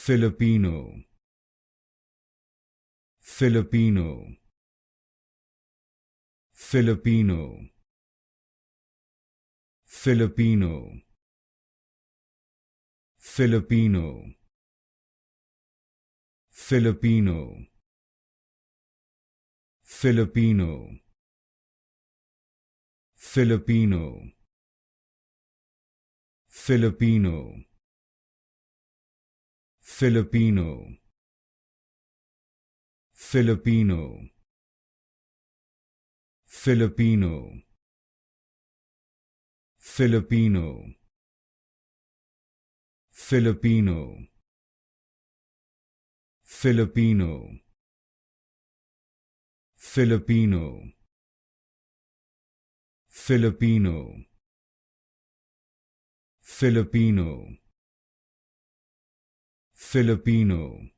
Filipino, Filipino, Filipino, Filipino, Filipino, Filipino, Filipino, Filipino, Filipino, Filipino, Filipino, Filipino, Filipino, Filipino, Filipino, Filipino, Filipino, Filipino, Filipino,